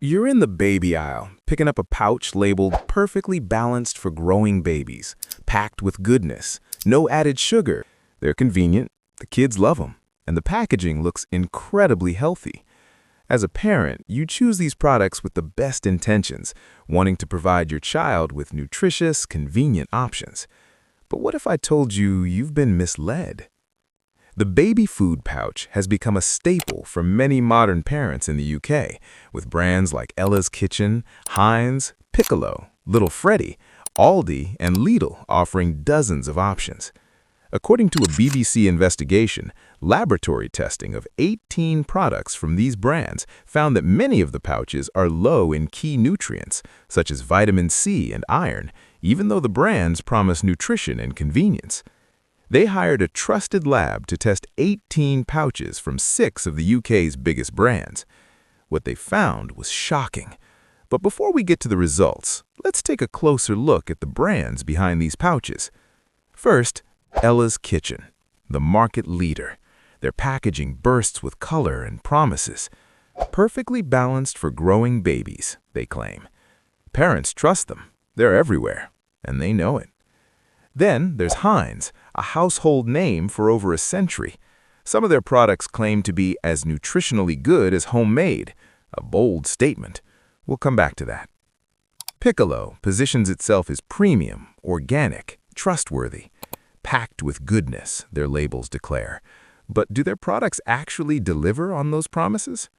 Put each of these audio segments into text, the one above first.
You're in the baby aisle, picking up a pouch labeled perfectly balanced for growing babies, packed with goodness, no added sugar. They're convenient, the kids love them, and the packaging looks incredibly healthy. As a parent, you choose these products with the best intentions, wanting to provide your child with nutritious, convenient options. But what if I told you you've been misled? The baby food pouch has become a staple for many modern parents in the UK, with brands like Ella's Kitchen, Heinz, Piccolo, Little Freddie, Aldi, and Lidl offering dozens of options. According to a BBC investigation, laboratory testing of 18 products from these brands found that many of the pouches are low in key nutrients, such as vitamin C and iron, even though the brands promise nutrition and convenience. They hired a trusted lab to test 18 pouches from 6 of the UK's biggest brands. What they found was shocking. But before we get to the results, let's take a closer look at the brands behind these pouches. First, Ella's Kitchen, the market leader. Their packaging bursts with color and promises. Perfectly balanced for growing babies, they claim. Parents trust them. They're everywhere, and they know it. Then there's Heinz, a household name for over a century. Some of their products claim to be as nutritionally good as homemade, a bold statement. We'll come back to that. Piccolo positions itself as premium, organic, trustworthy. Packed with goodness, their labels declare. But do their products actually deliver on those promises?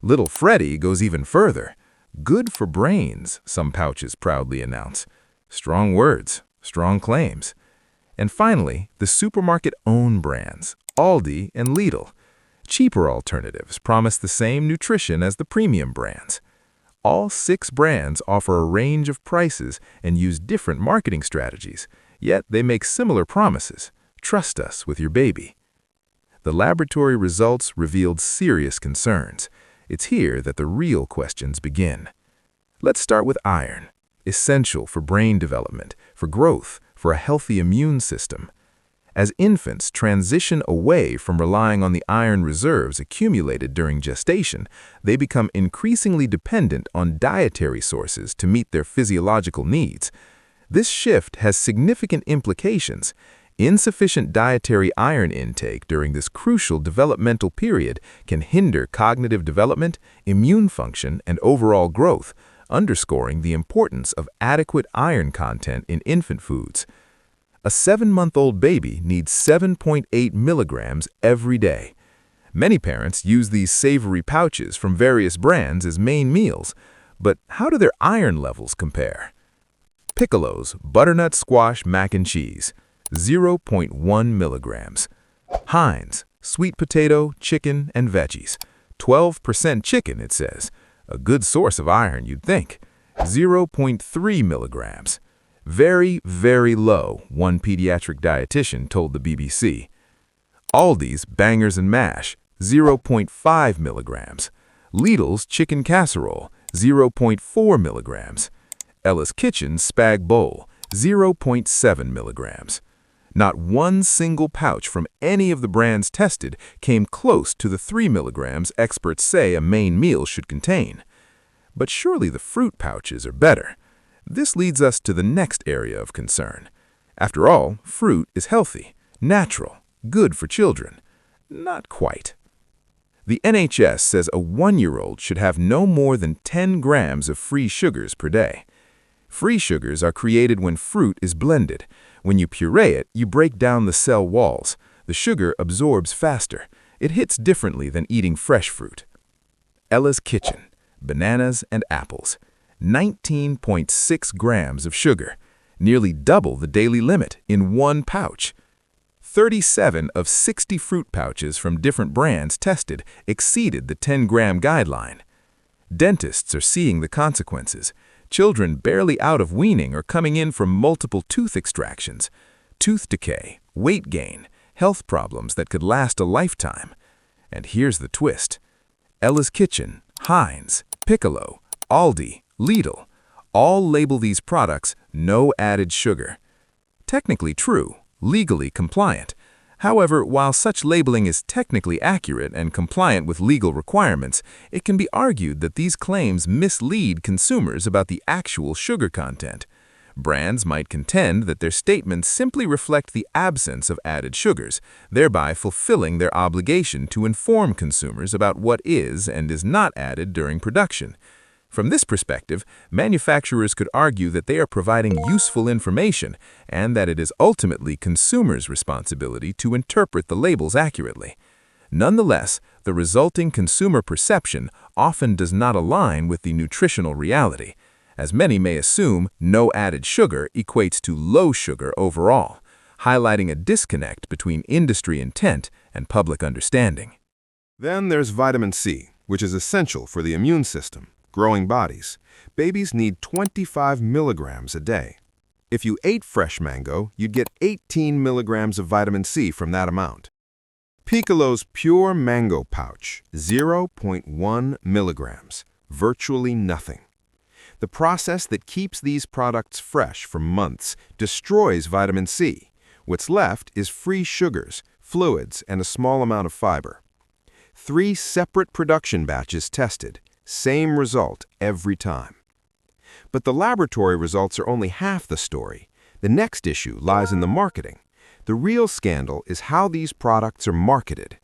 Little Freddie goes even further. Good for brains, some pouches proudly announce. Strong words, strong claims. And finally, the supermarket-owned brands, Aldi and Lidl. Cheaper alternatives promise the same nutrition as the premium brands. All 6 brands offer a range of prices and use different marketing strategies, yet they make similar promises. Trust us with your baby. The laboratory results revealed serious concerns. It's here that the real questions begin. Let's start with iron, essential for brain development, for growth, for a healthy immune system. As infants transition away from relying on the iron reserves accumulated during gestation, they become increasingly dependent on dietary sources to meet their physiological needs. This shift has significant implications. Insufficient dietary iron intake during this crucial developmental period can hinder cognitive development, immune function, and overall growth, underscoring the importance of adequate iron content in infant foods. A 7-month-old baby needs 7.8 milligrams every day. Many parents use these savory pouches from various brands as main meals, but how do their iron levels compare? Piccolo's Butternut Squash Mac and Cheese, 0.1 milligrams. Heinz Sweet Potato, Chicken, and Veggies, 12% chicken, it says. A good source of iron, you'd think. 0.3 milligrams. Very, very low, one pediatric dietitian told the BBC. Aldi's Bangers and Mash, 0.5 milligrams. Lidl's Chicken Casserole, 0.4 milligrams. Ella's Kitchen Spag Bowl, 0.7 milligrams. Not one single pouch from any of the brands tested came close to the 3 milligrams experts say a main meal should contain. But surely the fruit pouches are better. This leads us to the next area of concern. After all, fruit is healthy, natural, good for children. Not quite. The NHS says a 1-year-old should have no more than 10 grams of free sugars per day. Free sugars are created when fruit is blended. When you puree it, you break down the cell walls. The sugar absorbs faster. It hits differently than eating fresh fruit. Ella's Kitchen, bananas and apples, 19.6 grams of sugar, nearly double the daily limit in one pouch. 37 of 60 fruit pouches from different brands tested exceeded the 10-gram guideline. Dentists are seeing the consequences. Children barely out of weaning are coming in for multiple tooth extractions, tooth decay, weight gain, health problems that could last a lifetime. And here's the twist. Ella's Kitchen, Heinz, Piccolo, Aldi, Lidl, all label these products no added sugar. Technically true, legally compliant. However, while such labeling is technically accurate and compliant with legal requirements, it can be argued that these claims mislead consumers about the actual sugar content. Brands might contend that their statements simply reflect the absence of added sugars, thereby fulfilling their obligation to inform consumers about what is and is not added during production. From this perspective, manufacturers could argue that they are providing useful information and that it is ultimately consumers' responsibility to interpret the labels accurately. Nonetheless, the resulting consumer perception often does not align with the nutritional reality, as many may assume no added sugar equates to low sugar overall, highlighting a disconnect between industry intent and public understanding. Then there's vitamin C, which is essential for the immune system. Growing bodies. Babies need 25 milligrams a day. If you ate fresh mango, you'd get 18 milligrams of vitamin C from that amount. Piccolo's Pure Mango Pouch, 0.1 milligrams, virtually nothing. The process that keeps these products fresh for months destroys vitamin C. What's left is free sugars, fluids, and a small amount of fiber. 3 separate production batches tested. Same result every time. But the laboratory results are only half the story. The next issue lies in the marketing. The real scandal is how these products are marketed.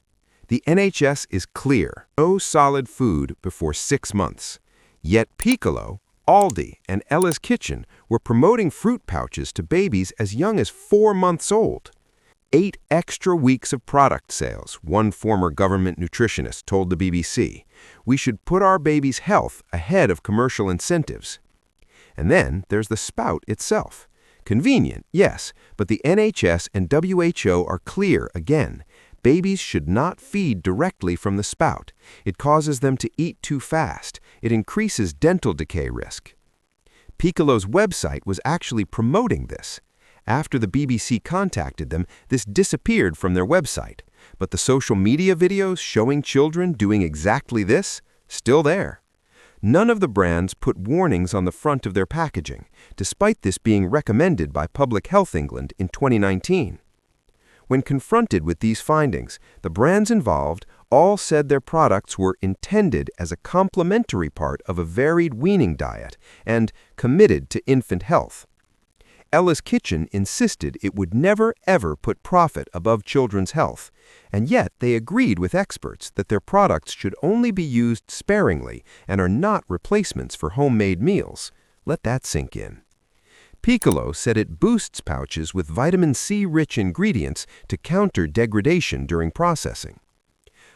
The NHS is clear: no solid food before 6 months. Yet Piccolo, Aldi, and Ella's Kitchen were promoting fruit pouches to babies as young as 4 months old. 8 extra weeks of product sales, one former government nutritionist told the BBC. We should put our baby's health ahead of commercial incentives. And then there's the spout itself. Convenient, yes, but the NHS and WHO are clear again. Babies should not feed directly from the spout. It causes them to eat too fast. It increases dental decay risk. Piccolo's website was actually promoting this. After the BBC contacted them, this disappeared from their website. But the social media videos showing children doing exactly this, still there. None of the brands put warnings on the front of their packaging, despite this being recommended by Public Health England in 2019. When confronted with these findings, the brands involved all said their products were intended as a complementary part of a varied weaning diet and committed to infant health. Ella's Kitchen insisted it would never ever put profit above children's health, and yet they agreed with experts that their products should only be used sparingly and are not replacements for homemade meals. Let that sink in. Piccolo said it boosts pouches with vitamin C-rich ingredients to counter degradation during processing.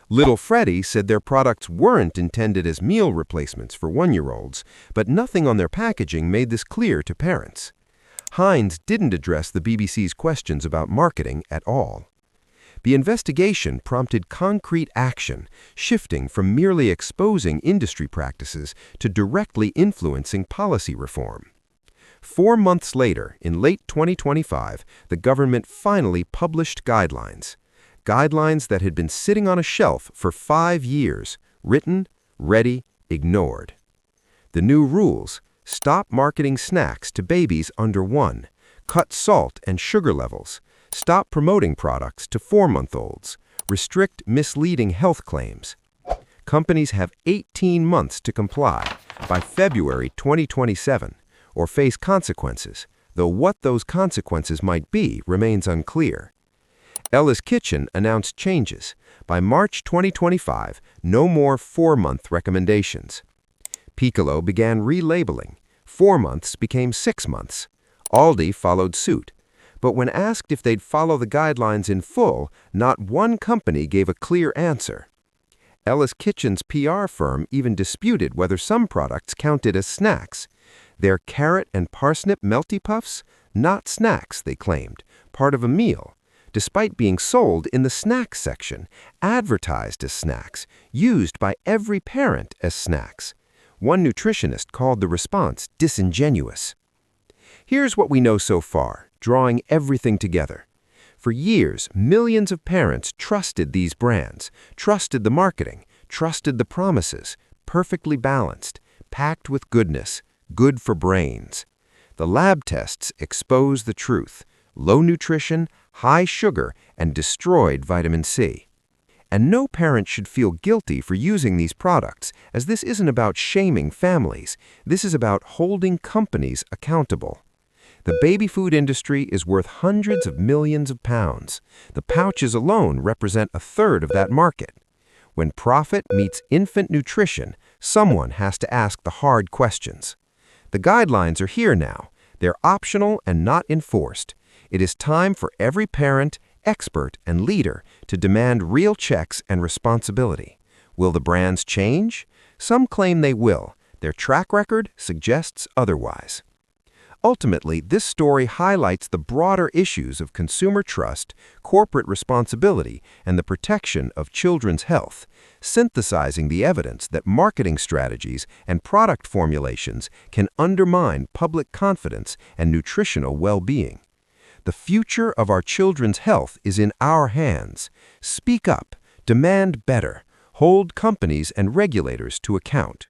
Little Freddie said their products weren't intended as meal replacements for 1-year-olds, but nothing on their packaging made this clear to parents. Heinz didn't address the BBC's questions about marketing at all. The investigation prompted concrete action, shifting from merely exposing industry practices to directly influencing policy reform. 4 months later, in late 2025, the government finally published guidelines. Guidelines that had been sitting on a shelf for 5 years, written, ready, ignored. The new rules: stop marketing snacks to babies under 1. Cut salt and sugar levels. Stop promoting products to 4-month-olds. Restrict misleading health claims. Companies have 18 months to comply by February 2027 or face consequences, though what those consequences might be remains unclear. Ella's Kitchen announced changes. By March 2025, no more 4-month recommendations. Piccolo began relabeling. 4 months became 6 months. Aldi followed suit. But when asked if they'd follow the guidelines in full, not one company gave a clear answer. Ella's Kitchen's PR firm even disputed whether some products counted as snacks. Their carrot and parsnip melty puffs? Not snacks, they claimed, part of a meal, despite being sold in the snacks section, advertised as snacks, used by every parent as snacks. One nutritionist called the response disingenuous. Here's what we know so far, drawing everything together. For years, millions of parents trusted these brands, trusted the marketing, trusted the promises, perfectly balanced, packed with goodness, good for brains. The lab tests expose the truth. low nutrition, high sugar, and destroyed vitamin C. And no parent should feel guilty for using these products, as this isn't about shaming families. This is about holding companies accountable. The baby food industry is worth hundreds of millions of pounds. The pouches alone represent a third of that market. When profit meets infant nutrition, someone has to ask the hard questions. The guidelines are here now. They're optional and not enforced. It is time for every parent, expert, and leader to demand real checks and responsibility. Will the brands change? Some claim they will. Their track record suggests otherwise. Ultimately, this story highlights the broader issues of consumer trust, corporate responsibility, and the protection of children's health, synthesizing the evidence that marketing strategies and product formulations can undermine public confidence and nutritional well-being. The future of our children's health is in our hands. Speak up, demand better, hold companies and regulators to account.